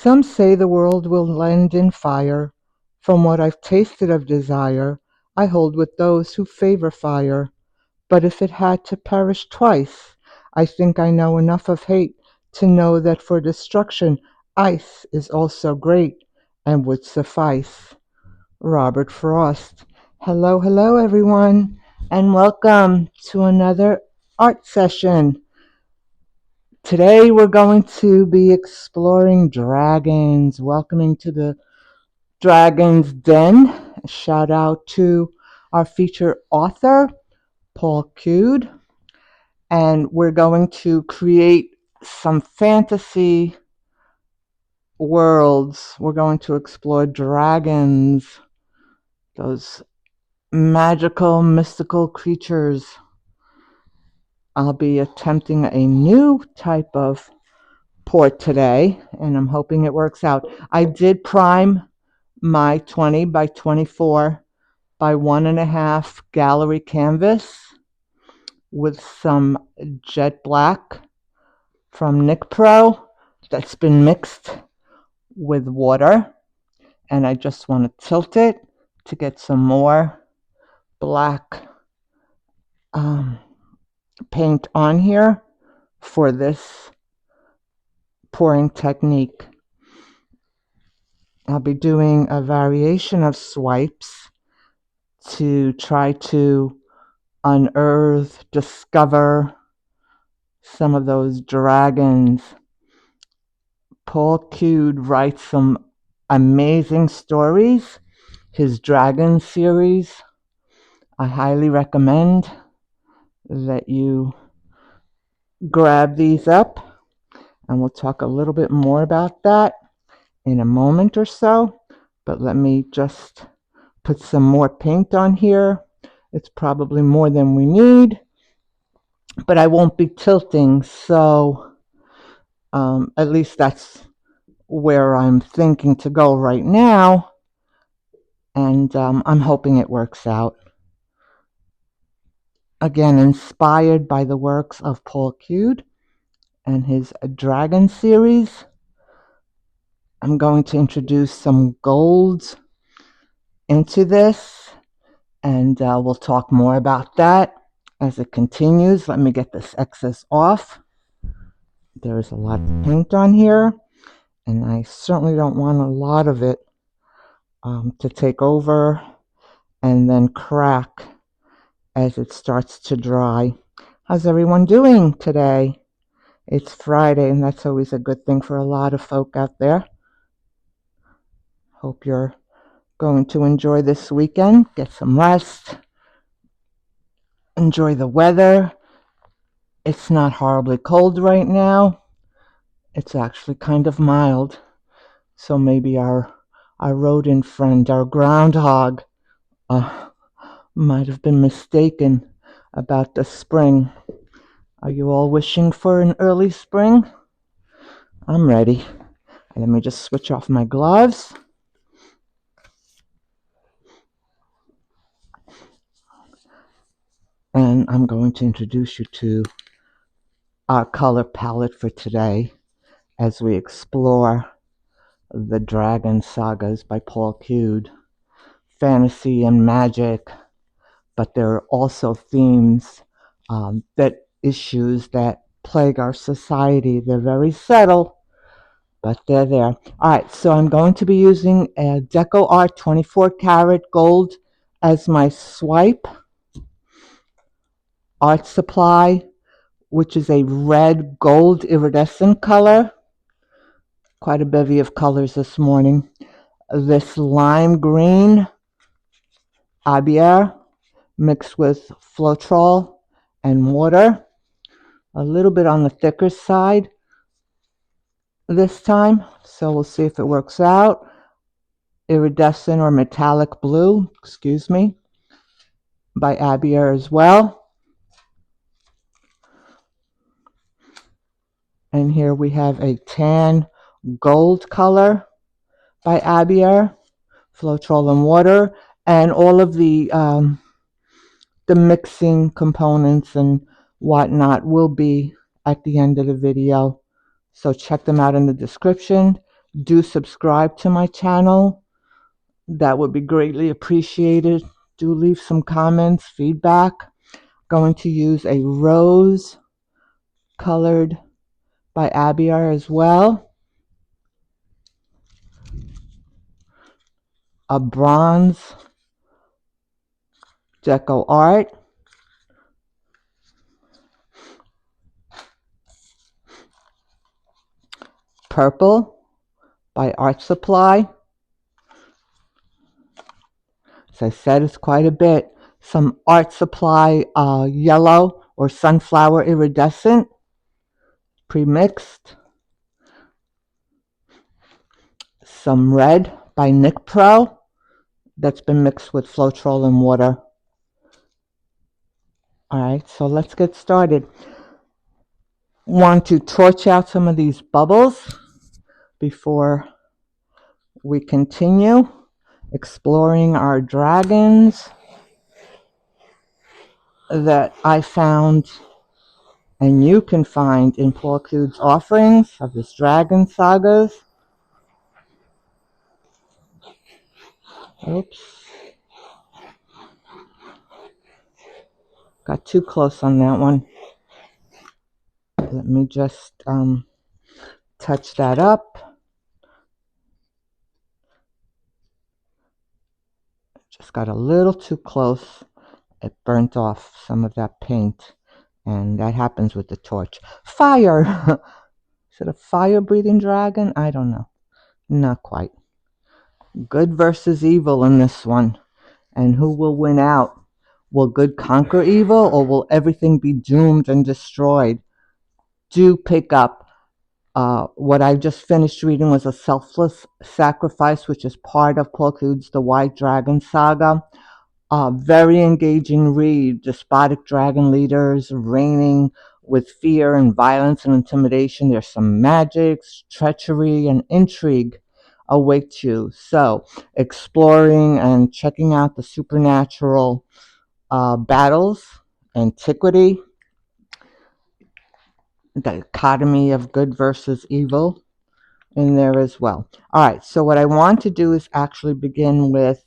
Some say the world will end in fire. From what I've tasted of desire, I hold with those who favor fire. But if it had to perish twice, I think I know enough of hate to know that for destruction, ice is also great and would suffice. Robert Frost. Hello, hello, everyone, and welcome to another art session. Today we're going to be exploring dragons. Welcoming to the Dragon's Den. A shout out to our featured author, Paul Cude. And we're going to create some fantasy worlds. We're going to explore dragons, those magical, mystical creatures. I'll be attempting a new type of port today, and I'm hoping it works out. I did prime my 20 by 24 by 1.5 gallery canvas with some jet black from Nick Pro that's been mixed with water, and I just want to tilt it to get some more black paint on here for this pouring technique. I'll be doing a variation of swipes to try to unearth, discover some of those dragons. Paul Cude writes some amazing stories. His Dragon series, I highly recommend that you grab these up, and we'll talk a little bit more about that in a moment or so. But let me just put some more paint on here. It's probably more than we need, but I won't be tilting, so at least that's where I'm thinking to go right now, and I'm hoping it works out. Again, inspired by the works of Paul Cude and his Dragon series. I'm going to introduce some golds into this, and we'll talk more about that as it continues. Let me get this excess off. There's a lot of paint on here, and I certainly don't want a lot of it to take over and then crack as it starts to dry. How's everyone doing today? It's Friday, and that's always a good thing for a lot of folk out there. Hope you're going to enjoy this weekend, get some rest, enjoy the weather. It's not horribly cold right now. It's actually kind of mild. So maybe our rodent friend, our groundhog, might have been mistaken about the spring. Are you all wishing for an early spring? I'm ready. Let me just switch off my gloves. And I'm going to introduce you to our color palette for today as we explore the Dragon Sagas by Paul Cude. Fantasy and magic, but there are also themes, issues that plague our society. They're very subtle, but they're there. All right, so I'm going to be using a Deco Art 24 karat gold as my swipe. Art Supply, which is a red gold iridescent color. Quite a bevy of colors this morning. This lime green Abier mixed with Flutrol and water. A little bit on the thicker side this time, so we'll see if it works out. Iridescent or metallic blue, by Abier as well. And here we have a tan gold color by Abier, Flutrol and water, and all of the mixing components and whatnot will be at the end of the video. So check them out in the description. do subscribe to my channel. That would be greatly appreciated. Do leave some comments, feedback. Going to use a rose colored by Abiar as well. A bronze deco art. Purple by Art Supply. As I said, it's quite a bit. Some Art Supply yellow or sunflower iridescent pre-mixed. Some red by Nick Pro that's been mixed with Flutrol and water. Alright, so let's get started. Want to torch out some of these bubbles before we continue exploring our dragons that I found and you can find in Paul Kude's offerings of his dragon sagas. Oops. Got too close on that one. Let me just touch that up. Just got a little too close. It burnt off some of that paint. And that happens with the torch. Fire! Is it a fire-breathing dragon? I don't know. Not quite. Good versus evil in this one. And who will win out? Will good conquer evil, or will everything be doomed and destroyed? Do pick up. What I just finished reading was A Selfless Sacrifice, which is part of Paul Kude's The White Dragon Saga. Very engaging read. Despotic dragon leaders reigning with fear and violence and intimidation. There's some magic, treachery, and intrigue await you. So, exploring and checking out the supernatural battles, antiquity, the dichotomy of good versus evil in there as well. All right, so what I want to do is actually begin with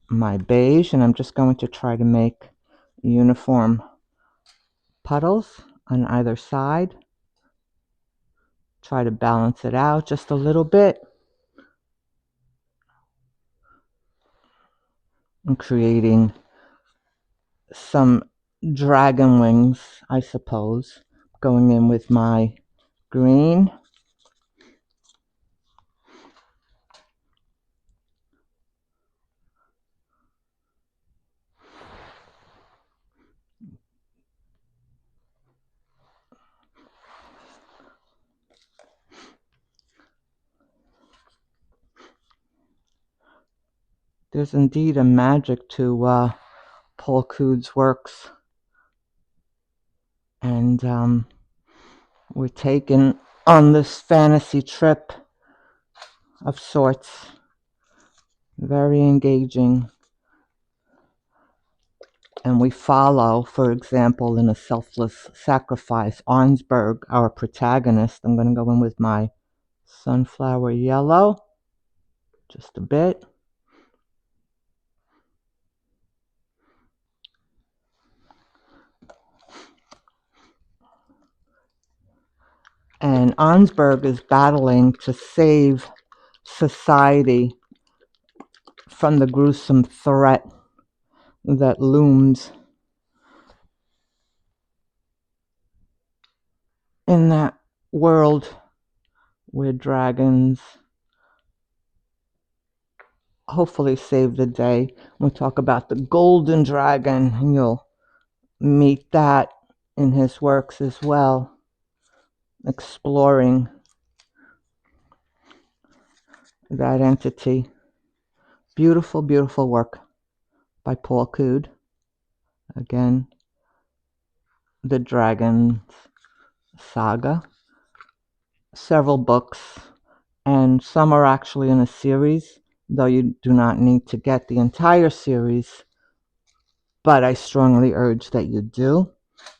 my beige, and I'm just going to try to make uniform puddles on either side. Try to balance it out just a little bit. I'm creating some dragon wings, I suppose, going in with my green. There's indeed a magic to Paul Kude's works. And we're taken on this fantasy trip of sorts. Very engaging. And we follow, for example, in A Selfless Sacrifice, Arnsberg, our protagonist. I'm going to go in with my sunflower yellow, just a bit. And Arnsberg is battling to save society from the gruesome threat that looms in that world where dragons hopefully save the day. We'll talk about the golden dragon, and you'll meet that in his works as well, exploring that entity. Beautiful, beautiful work by Paul Kude. Again, the Dragon's Saga. Several books, and some are actually in a series, though you do not need to get the entire series, but I strongly urge that you do.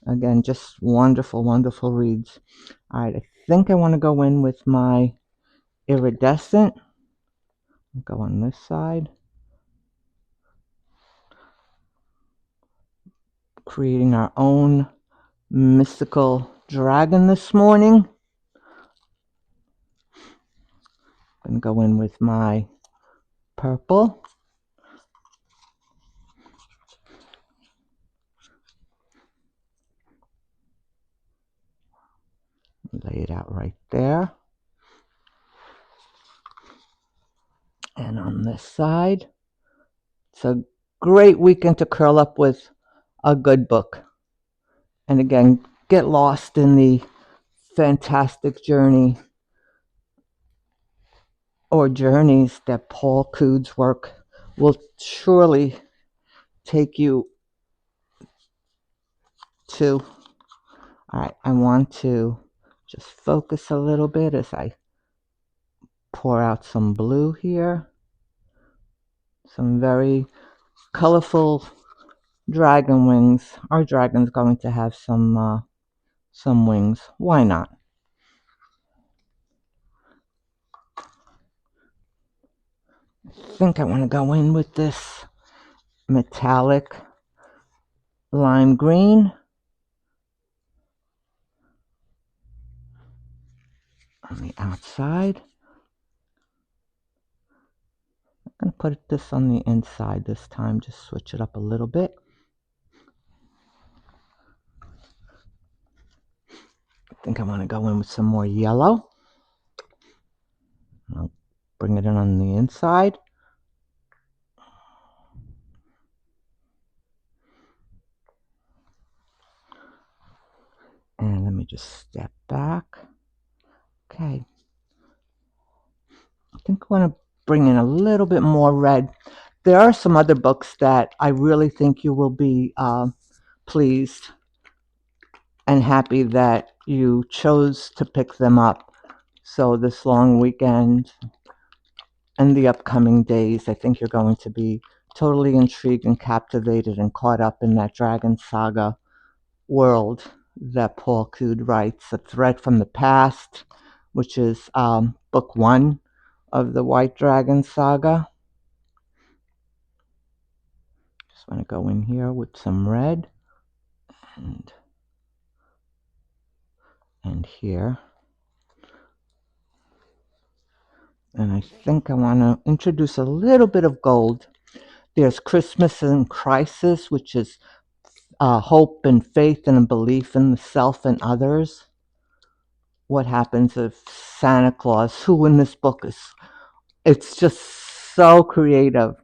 Again, just wonderful, wonderful reads. All right, I think I want to go in with my iridescent. I'll go on this side. Creating our own mystical dragon this morning. I'm going to go in with my purple. Lay it out right there. And on this side, it's a great weekend to curl up with a good book. And again, get lost in the fantastic journey or journeys that Paul Cood's work will surely take you to. All right, I want to just focus a little bit as I pour out some blue here. Some very colorful dragon wings. Our dragon's going to have some wings. Why not? I think I want to go in with this metallic lime green on the outside. I'm going to put this on the inside this time, just switch it up a little bit. I think I want to go in with some more yellow. I'll bring it in on the inside. And let me just step back. Okay. I think I want to bring in a little bit more red. There are some other books that I really think you will be pleased and happy that you chose to pick them up. So this long weekend and the upcoming days, I think you're going to be totally intrigued and captivated and caught up in that Dragon Saga world that Paul Cood writes. A Thread from the Past, which is book 1 of the White Dragon Saga. Just want to go in here with some red and here. And I think I want to introduce a little bit of gold. There's Christmas in Crisis, which is hope and faith and a belief in the self and others. What happens if Santa Claus, who in this book it's just so creative,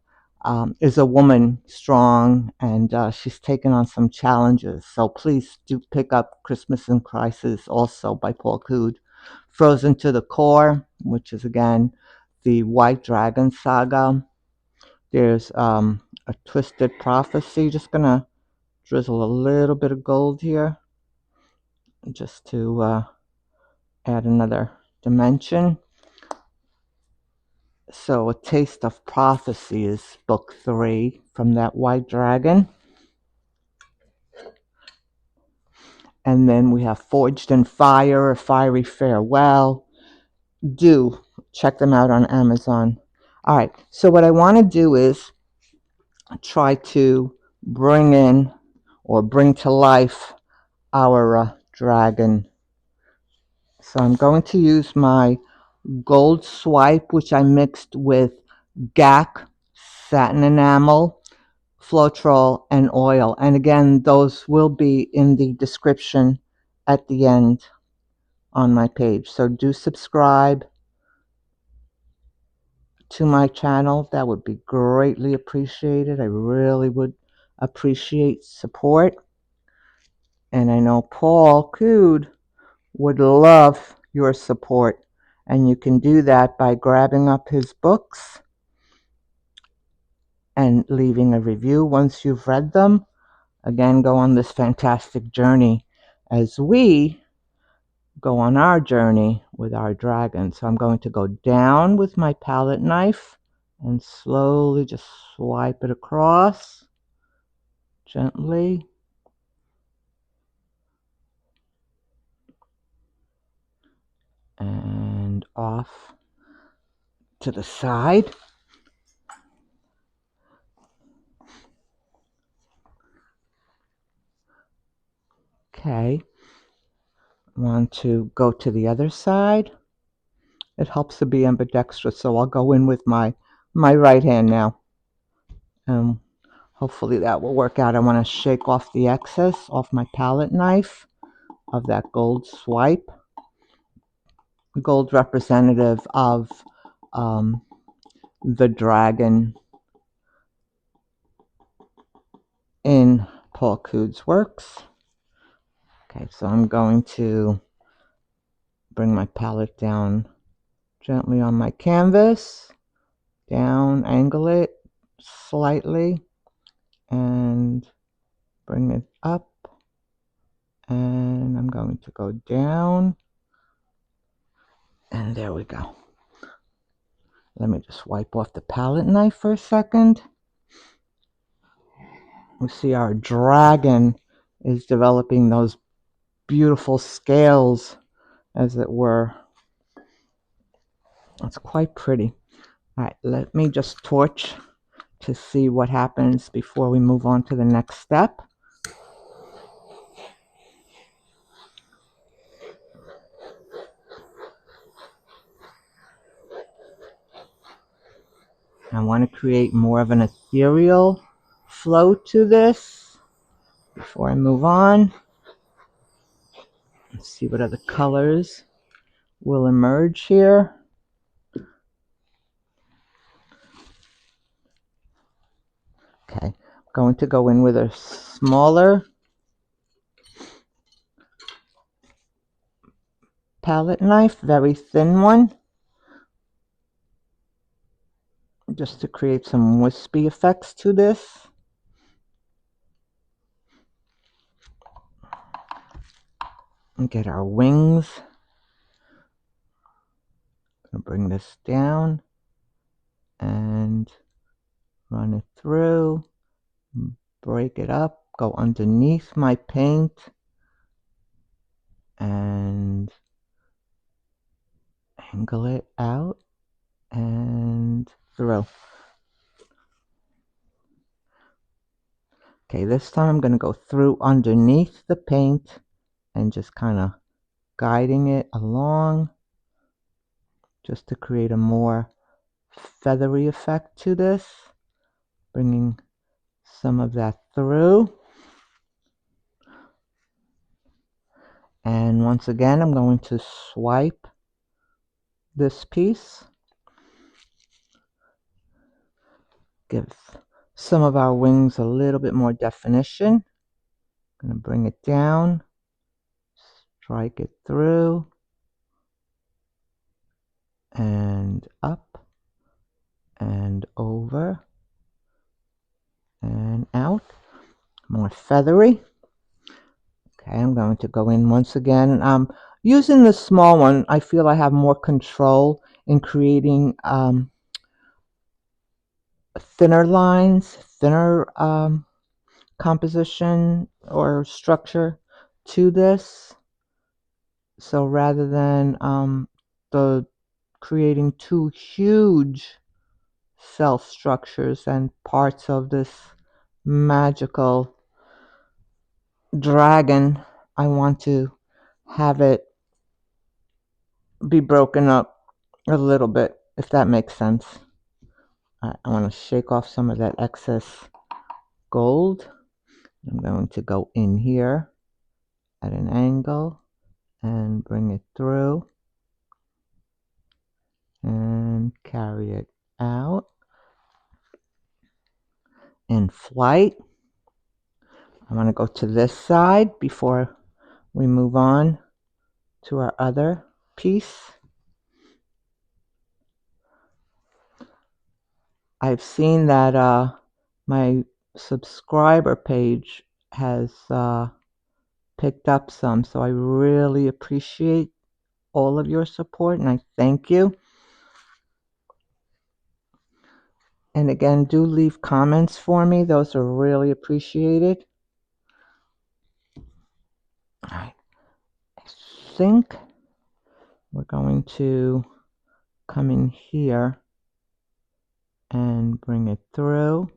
is a woman, strong, and she's taken on some challenges. So please do pick up Christmas in Crisis, also by Paul Cood. Frozen to the Core, which is again the White Dragon Saga. There's a Twisted Prophecy. Just gonna drizzle a little bit of gold here just to add another dimension. So A Taste of Prophecy is book 3 from that White Dragon. And then we have Forged in Fire, A Fiery Farewell. Do check them out on Amazon. All right, so what I want to do is try to bring in or bring to life our dragon. So I'm going to use my gold swipe, which I mixed with GAC, satin enamel, Flutrol, and oil. And again, those will be in the description at the end on my page. So do subscribe to my channel. That would be greatly appreciated. I really would appreciate support. And I know Paul Cood would love your support. And you can do that by grabbing up his books and leaving a review once you've read them. Again, go on this fantastic journey as we go on our journey with our dragon. So I'm going to go down with my palette knife and slowly just swipe it across gently. off to the side. Okay, I want to go to the other side. It helps to be ambidextrous, so I'll go in with my right hand now. Hopefully that will work out. I want to shake off the excess off my palette knife of that gold swipe. Gold representative of the dragon in Paul Cood's works. Okay, so I'm going to bring my palette down gently on my canvas, down, angle it slightly, and bring it up, and I'm going to go down, and there we go. Let me just wipe off the palette knife for a second. We see our dragon is developing those beautiful scales, as it were. It's quite pretty. All right, let me just torch to see what happens before we move on to the next step. I want to create more of an ethereal flow to this before I move on. Let's see what other colors will emerge here. Okay, I'm going to go in with a smaller palette knife, very thin one, just to create some wispy effects to this. And get our wings. I'm going to bring this down and run it through, break it up, go underneath my paint, and angle it out and through. Okay, this time I'm going to go through underneath the paint and just kind of guiding it along just to create a more feathery effect to this, bringing some of that through. And once again, I'm going to swipe this piece, give some of our wings a little bit more definition. I'm going to bring it down, strike it through, and up, and over, and out. More feathery. Okay, I'm going to go in once again. Using the small one, I feel I have more control in creating thinner lines, thinner composition or structure to this. So rather than the creating two huge self structures and parts of this magical dragon, I want to have it be broken up a little bit, if that makes sense. I want to shake off some of that excess gold. I'm going to go in here at an angle and bring it through and carry it out in flight. I want to go to this side before we move on to our other piece. I've seen that my subscriber page has picked up some, so I really appreciate all of your support, and I thank you. And again, do leave comments for me. Those are really appreciated. All right. I think we're going to come in here and bring it through.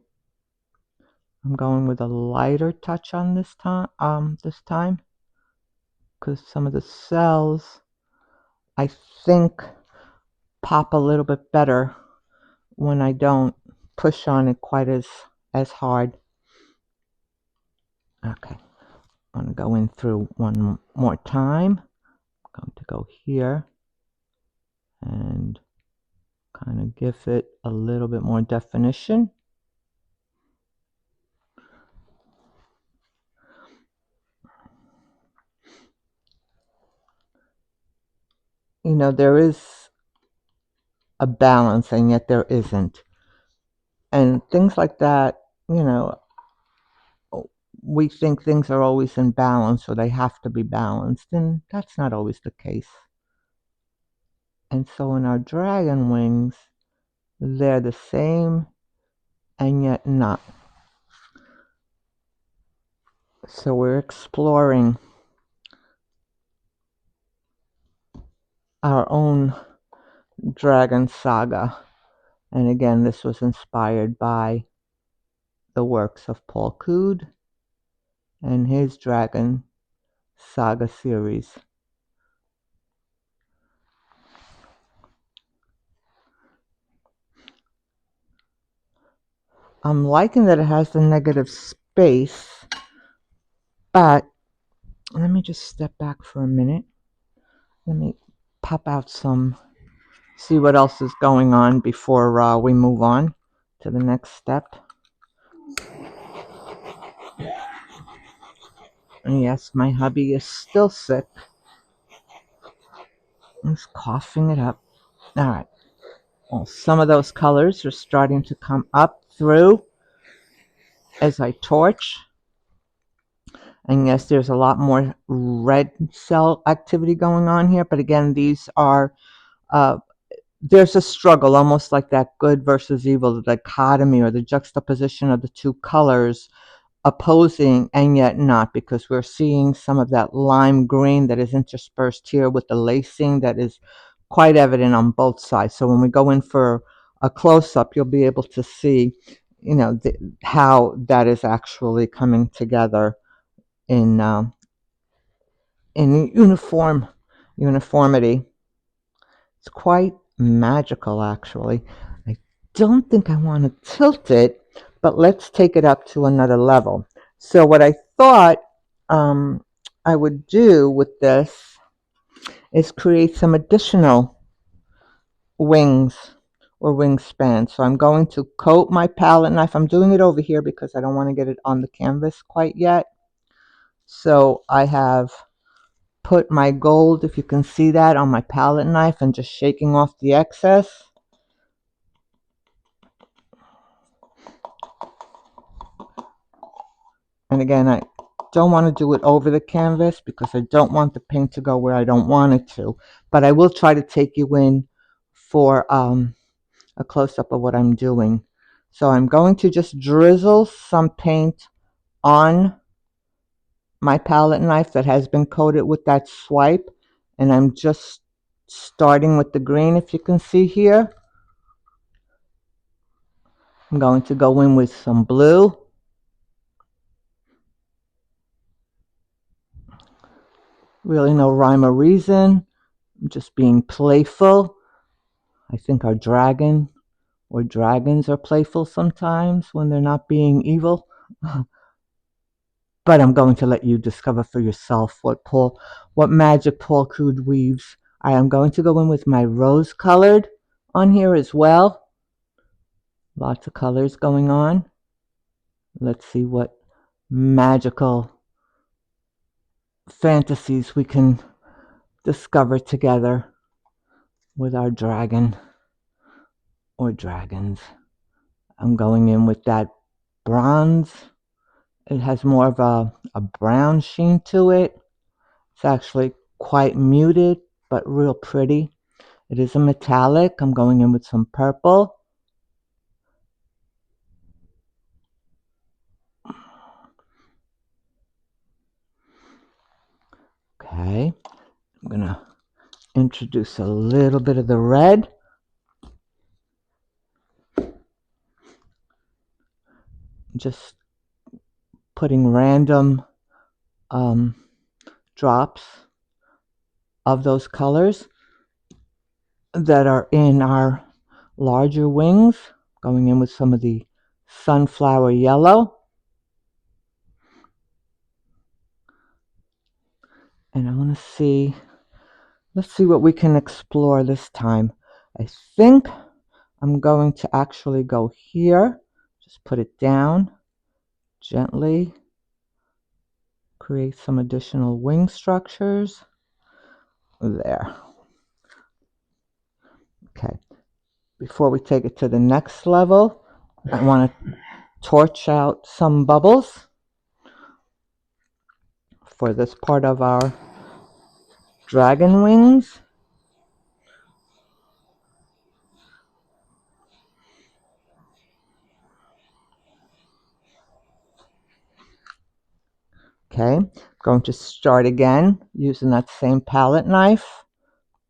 I'm going with a lighter touch on this time, because some of the cells, I think, pop a little bit better when I don't push on it quite as hard. Okay, I'm going to go in through one more time. I'm going to go here and kind of give it a little bit more definition. You know, there is a balance and yet there isn't. And things like that, you know, we think things are always in balance or they have to be balanced, and that's not always the case. And so in our dragon wings, they're the same and yet not. So we're exploring our own dragon saga. And again, this was inspired by the works of Paul Coode and his Dragon Saga series. I'm liking that it has the negative space, but let me just step back for a minute. Let me pop out some, see what else is going on before we move on to the next step. And yes, my hubby is still sick. He's coughing it up. All right. Well, some of those colors are starting to come up through as I torch. And yes, there's a lot more red cell activity going on here. But again, these are, there's a struggle, almost like that good versus evil, the dichotomy or the juxtaposition of the two colors opposing and yet not, because we're seeing some of that lime green that is interspersed here with the lacing that is quite evident on both sides. So when we go in for a close-up, you'll be able to see, you know, how that is actually coming together in uniformity. It's quite magical, actually. I don't think I want to tilt it, but let's take it up to another level. So what I thought I would do with this is create some additional wings or wingspan. So I'm going to coat my palette knife. I'm doing it over here because I don't want to get it on the canvas quite yet. So I have put my gold, if you can see that, on my palette knife and just shaking off the excess. And again, I don't want to do it over the canvas because I don't want the paint to go where I don't want it to. But I will try to take you in for a close-up of what I'm doing. So I'm going to just drizzle some paint on my palette knife that has been coated with that swipe. And I'm just starting with the green, if you can see here. I'm going to go in with some blue. Really no rhyme or reason. I'm just being playful. I think our dragon or dragons are playful sometimes when they're not being evil. But I'm going to let you discover for yourself what magic Paul Coode weaves. I am going to go in with my rose colored on here as well. Lots of colors going on. Let's see what magical fantasies we can discover together with our dragon or dragons. I'm going in with that bronze. It has more of a brown sheen to it. It's actually quite muted, but real pretty. It is a metallic. I'm going in with some purple. Okay, I'm going to introduce a little bit of the red just putting random drops of those colors that are in our larger wings, going in with some of the sunflower yellow. And I want to see, let's see what we can explore this time. I think I'm going to actually go here, just put it down gently, create some additional wing structures there. Okay, before we take it to the next level, I want to torch out some bubbles for this part of our dragon wings. Okay, I'm going to start again using that same palette knife.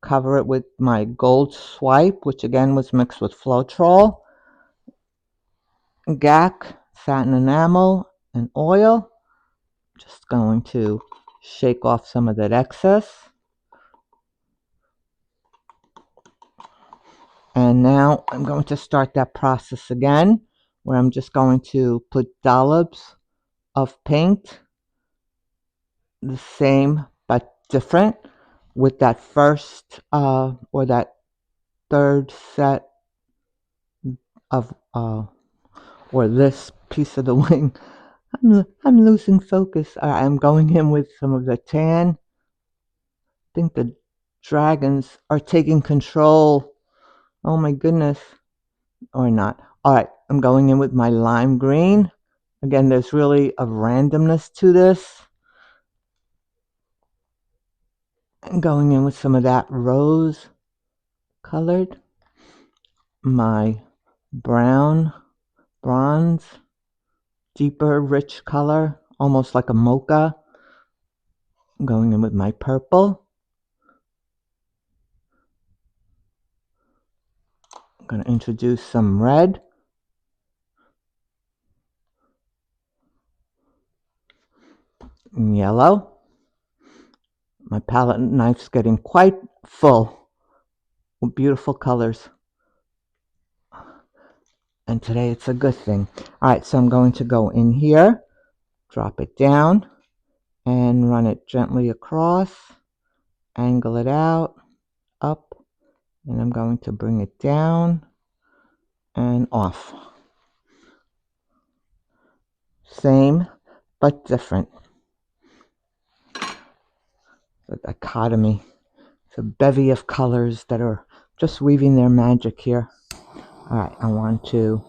Cover it with my gold swipe, which again was mixed with Flutrol, GAC, satin enamel, and oil. Just going to shake off some of that excess. And now I'm going to start that process again, where I'm just going to put dollops of paint, the same but different, with that first or that third set of or this piece of the wing. I'm losing focus. I'm going in with some of the tan. I think the dragons are taking control. Oh my goodness. Or not. All right, I'm going in with my lime green. Again, there's really a randomness to this. I'm going in with some of that rose colored. My brown, bronze, deeper, rich color, almost like a mocha. I'm going in with my purple. I'm going to introduce some red. And yellow. My palette knife's getting quite full with beautiful colors. And today it's a good thing. All right, so I'm going to go in here, drop it down, and run it gently across, angle it out, up, and I'm going to bring it down and off. Same, but different. The dichotomy. It's a bevy of colors that are just weaving their magic here. All right, I want to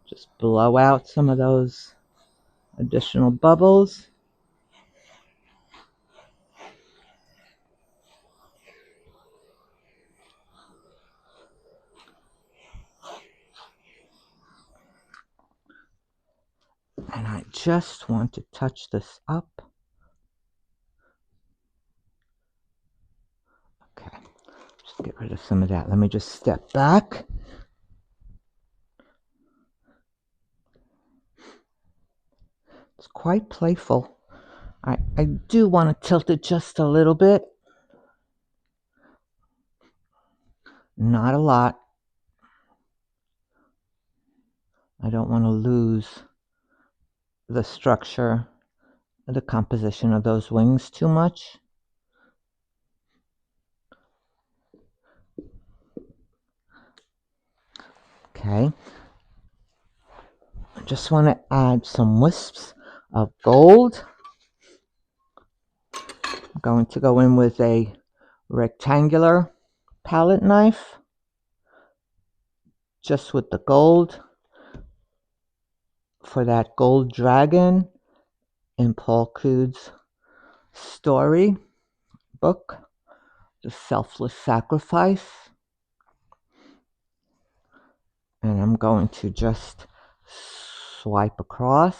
just blow out some of those additional bubbles. And I just want to touch this up. Okay, just get rid of some of that. Let me just step back. It's quite playful. I do want to tilt it just a little bit. Not a lot. I don't want to lose the structure, the composition of those wings too much. Okay. I just want to add some wisps of gold. I'm going to go in with a rectangular palette knife, just with the gold, for that gold dragon in Paul Cood's story book, The Selfless Sacrifice. And I'm going to just swipe across,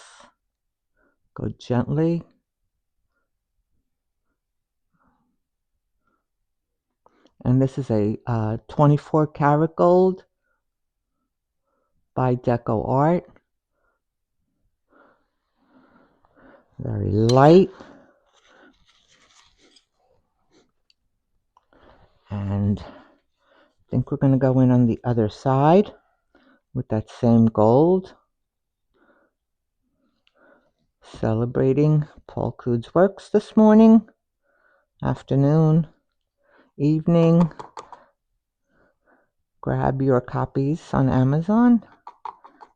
go gently. And this is a 24 karat gold by Deco Art. very light. And I think we're going to go in on the other side with that same gold. Celebrating Paul Cood's works this morning, afternoon, evening. Grab your copies on Amazon.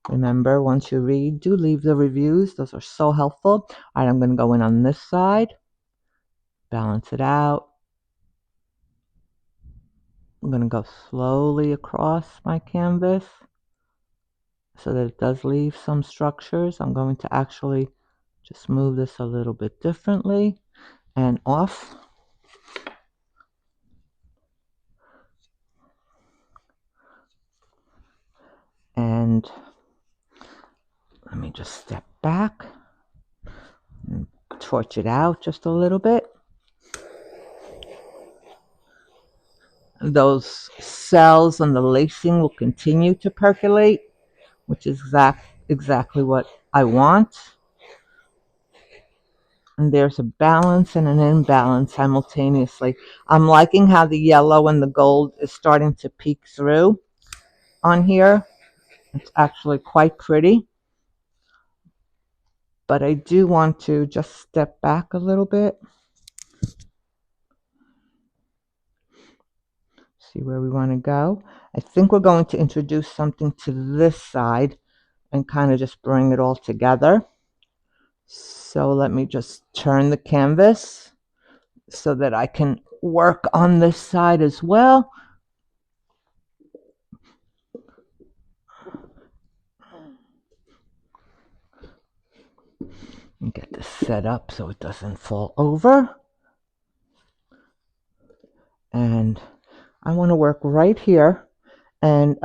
Remember, once you read, do leave the reviews. Those are so helpful. All right, I'm going to go in on this side, balance it out. I'm going to go slowly across my canvas so that it does leave some structures. I'm going to actually just move this a little bit differently and off. And let me just step back and torch it out just a little bit. Those cells and the lacing will continue to percolate, which is exactly what I want. And there's a balance and an imbalance simultaneously. I'm liking how the yellow and the gold is starting to peek through on here. It's actually quite pretty. But I do want to just step back a little bit. See where we want to go. I think we're going to introduce something to this side and kind of just bring it all together. So let me just turn the canvas so that I can work on this side as well. And get this set up so it doesn't fall over. And I want to work right here and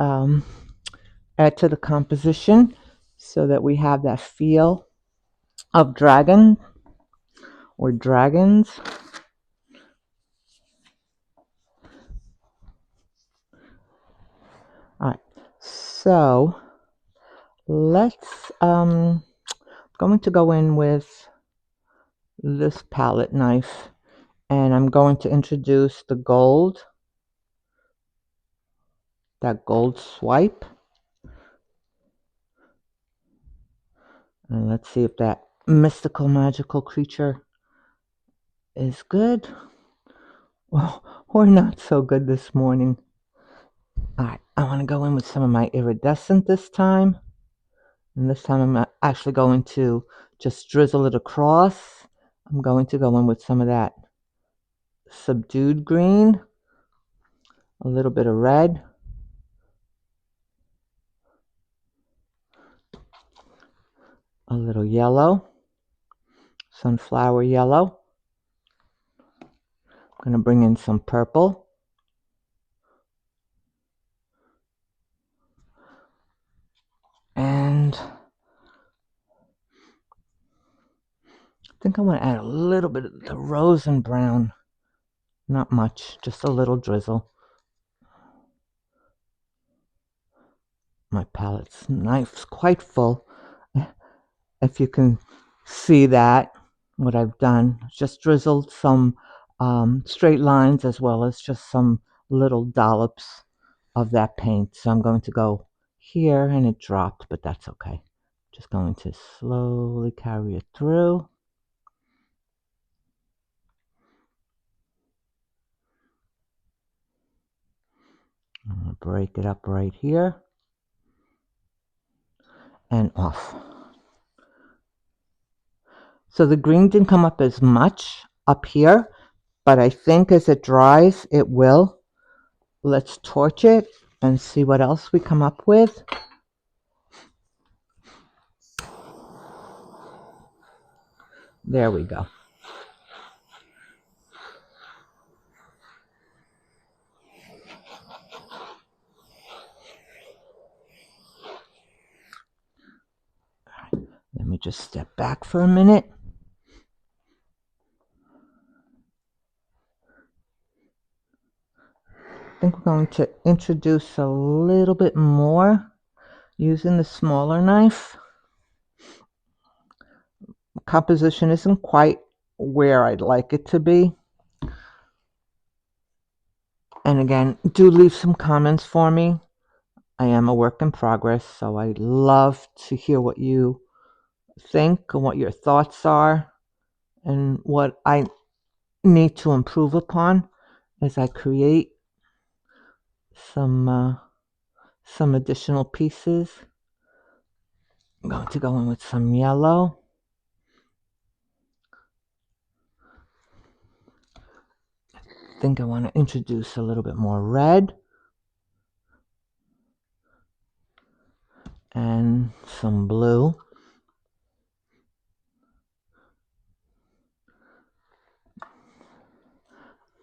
add to the composition so that we have that feel of dragon or dragons. All right, so let's going to go in with this palette knife, and I'm going to introduce the gold, that gold swipe, and let's see if that mystical magical creature is good. Well, or not so good this morning. All right, I want to go in with some of my iridescent this time. And this time I'm actually going to just drizzle it across. I'm going to go in with some of that subdued green, a little bit of red, a little yellow, sunflower yellow. I'm going to bring in some purple. And I think I want to add a little bit of the rose and brown. Not much, just a little drizzle. My palette's knife's quite full. If you can see that, what I've done, just drizzled some straight lines as well as just some little dollops of that paint. So I'm going to go here, and it dropped, but that's okay. Just going to slowly carry it through. I'm going to break it up right here and off. So the green didn't come up as much up here, but I think as it dries, it will. Let's torch it and see what else we come up with. There we go. Let me just step back for a minute. I think we're going to introduce a little bit more using the smaller knife. composition isn't quite where I'd like it to be. And again, do leave some comments for me. I am a work in progress, so I'd love to hear what you think and what your thoughts are and what I need to improve upon as I create some additional pieces. I'm going to go in with some yellow. I think I want to introduce a little bit more red and some blue.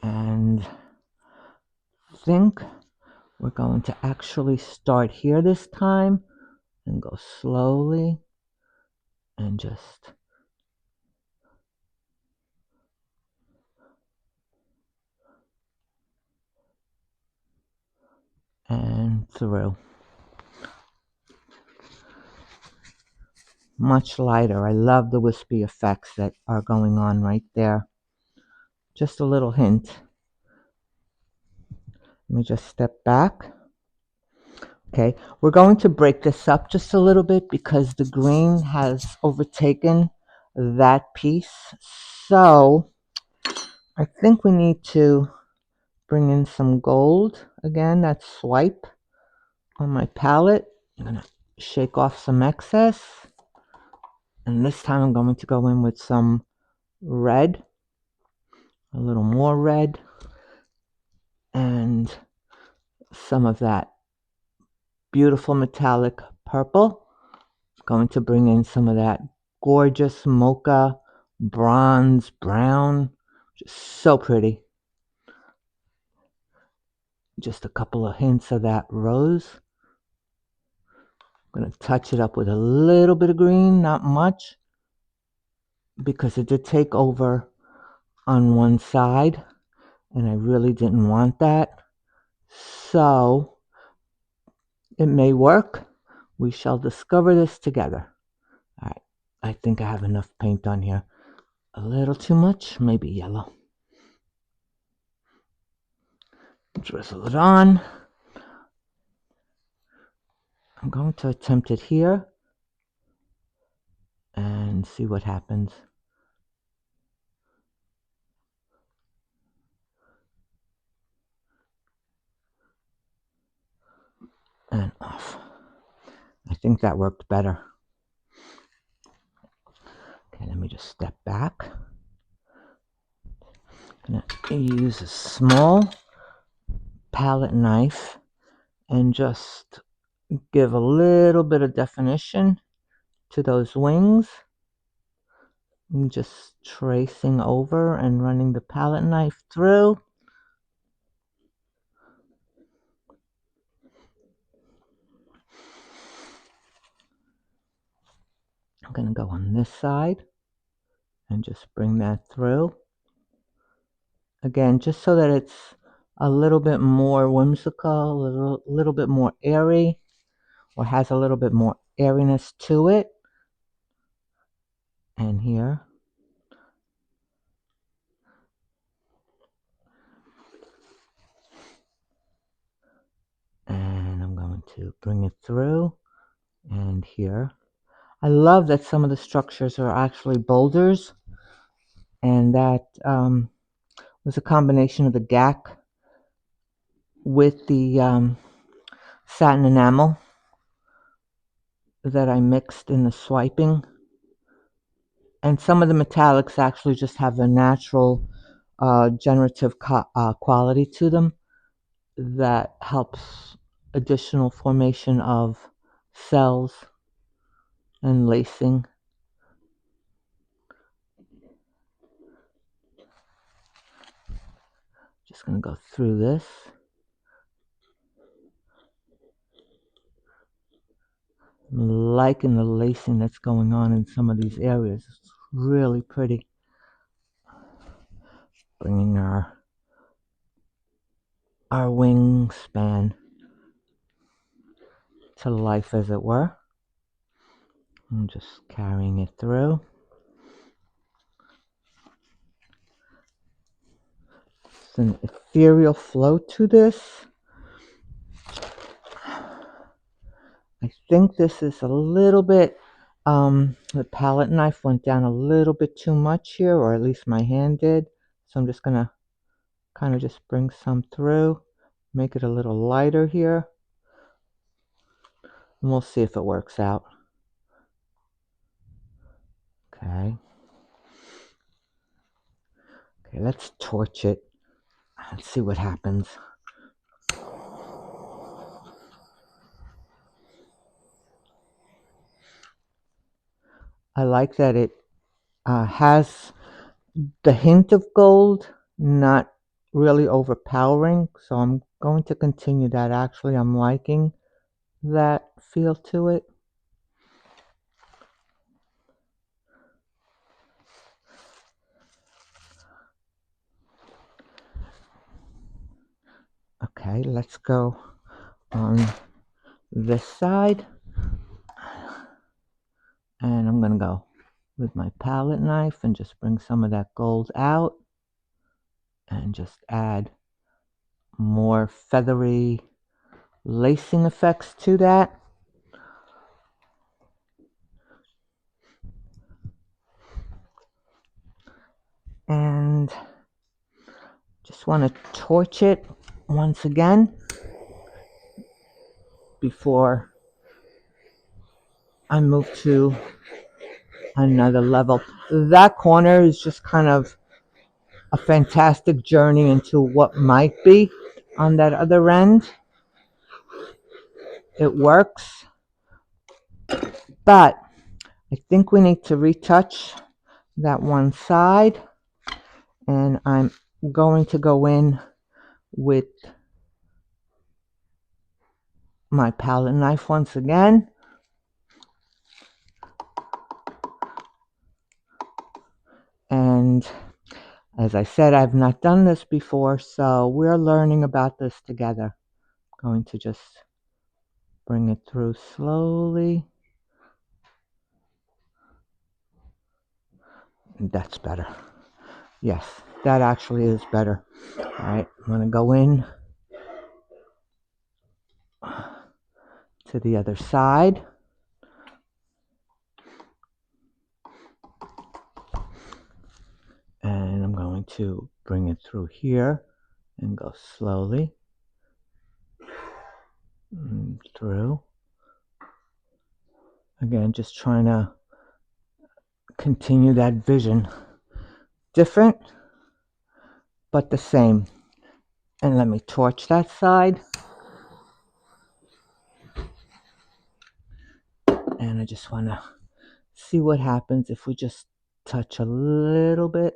And I think we're going to actually start here this time and go slowly and just and through. Much lighter. I love the wispy effects that are going on right there. Just a little hint. Let me just step back. Okay, we're going to break this up just a little bit because the green has overtaken that piece. So I think we need to bring in some gold. Again, that's swipe on my palette. I'm going to shake off some excess. And this time I'm going to go in with some red, a little more red, and some of that beautiful metallic purple. Going to bring in some of that gorgeous mocha bronze brown, just so pretty. Just a couple of hints of that rose. I'm going to touch it up with a little bit of green, not much, because it did take over on one side and I really didn't want that. So it may work. We shall discover this together. All right, I think I have enough paint on here. A little too much, maybe yellow. Drizzle it on. I'm going to attempt it here and see what happens. And off. I think that worked better. Okay, let me just step back. I'm going to use a small palette knife and just give a little bit of definition to those wings. I'm just tracing over and running the palette knife through. I'm going to go on this side and just bring that through. Again, just so that it's a little bit more whimsical, a little bit more airy, or has a little bit more airiness to it. And here. And I'm going to bring it through and here. I love that some of the structures are actually boulders, and that was a combination of the GAC with the satin enamel that I mixed in the swiping. And some of the metallics actually just have a natural generative quality to them that helps additional formation of cells and lacing. Just going to go through this. I'm liking the lacing that's going on in some of these areas. It's really pretty. Bringing our wingspan to life, as it were. I'm just carrying it through. an ethereal flow to this. I think this is a little bit, the palette knife went down a little bit too much here, or at least my hand did. So I'm just going to kind of just bring some through, make it a little lighter here, and we'll see if it works out. Okay. Okay, let's torch it and see what happens. I like that it has the hint of gold, not really overpowering, so I'm going to continue that. Actually, I'm liking that feel to it. Okay, let's go on this side, and I'm gonna go with my palette knife and just bring some of that gold out and just add more feathery lacing effects to that. And just want to torch it once again before I move to another level. That corner is just kind of a fantastic journey into what might be on that other end. It works, but I think we need to retouch that one side, and I'm going to go in with my palette knife once again. And as I said, I've not done this before, so we're learning about this together. I'm going to just bring it through slowly. That's better. Yes, that actually is better. All right, I'm going to go in to the other side. And I'm going to bring it through here and go slowly through. Again, just trying to continue that vision. Different, but the same. And let me torch that side. And I just want to see what happens if we just touch a little bit.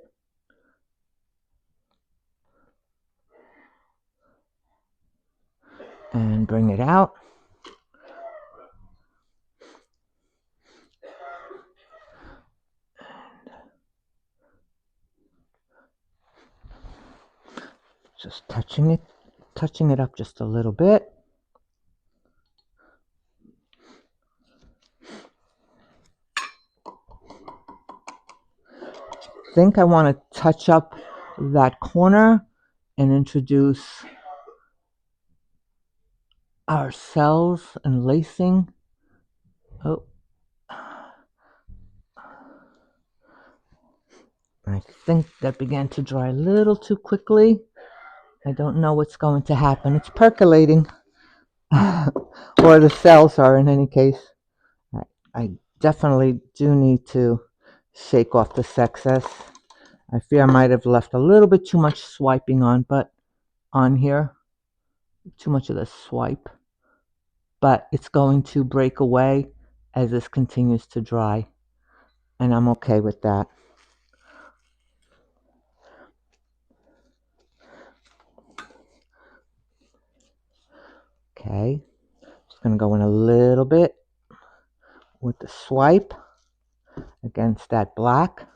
And bring it out. Just touching it up just a little bit. I think I want to touch up that corner and introduce our cells and lacing. Oh, I think that began to dry a little too quickly. I don't know what's going to happen. It's percolating. Or the cells are, in any case. I definitely do need to shake off this excess. I fear I might have left a little bit too much swiping on here. Too much of the swipe. But it's going to break away as this continues to dry. And I'm okay with that. Okay. Just going to go in a little bit with the swipe against that black.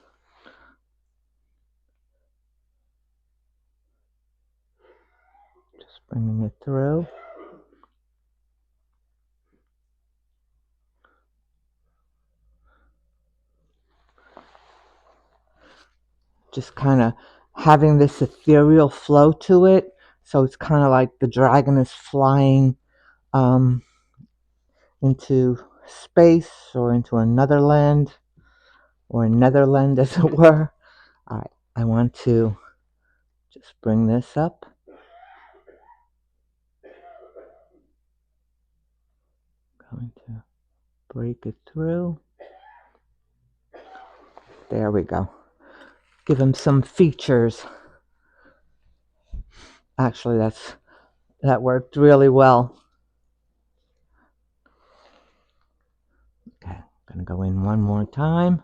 Just bringing it through. Just kind of having this ethereal flow to it. So it's kind of like the dragon is flying into space or into another land or netherland, as it were. All right, I want to just bring this up. Going to break it through. There we go. Give him some features. Actually, that worked really well. Okay, I'm going to go in one more time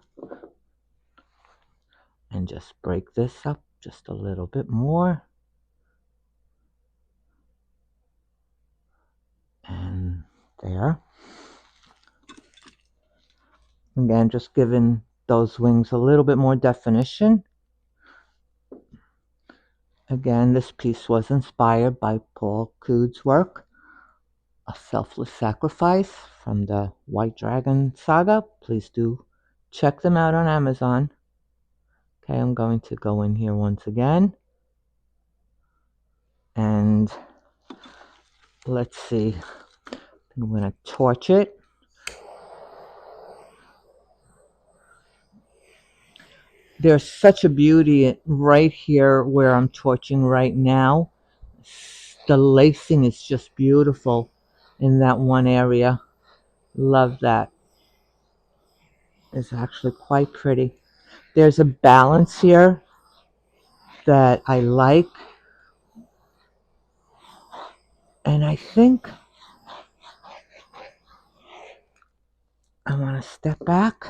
and just break this up just a little bit more. And there. Again, just giving those wings a little bit more definition. Again, this piece was inspired by Paul Cood's work, A Selfless Sacrifice, from the White Dragon saga. Please do check them out on Amazon. Okay, I'm going to go in here once again. And let's see. I'm going to torch it. There's such a beauty right here where I'm torching right now. The lacing is just beautiful in that one area. Love that. It's actually quite pretty. There's a balance here that I like. And I think I want to step back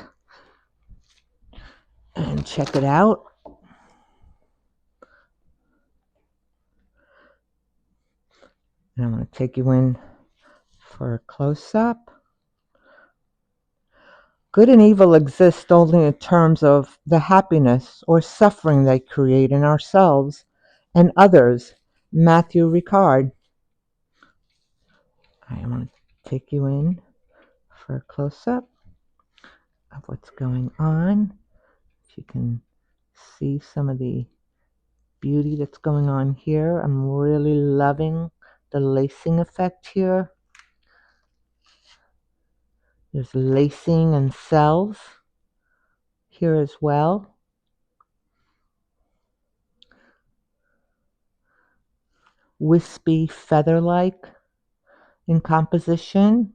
and check it out. And I'm going to take you in for a close-up. Good and evil exist only in terms of the happiness or suffering they create in ourselves and others. Matthew Ricard. I want to take you in for a close-up of what's going on. If you can see some of the beauty that's going on here. I'm really loving the lacing effect here. There's lacing and cells here as well. Wispy feather-like in composition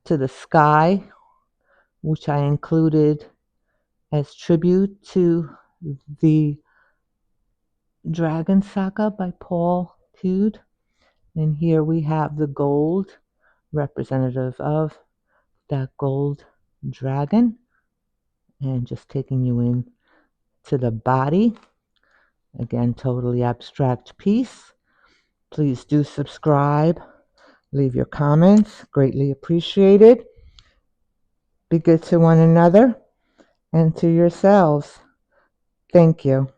to the sky, which I included as tribute to the Dragon Saga by Paul Cood. And here we have the gold, representative of that gold dragon. And just taking you in to the body. Again, totally abstract piece. Please do subscribe. Leave your comments. Greatly appreciated. Be good to one another and to yourselves. Thank you.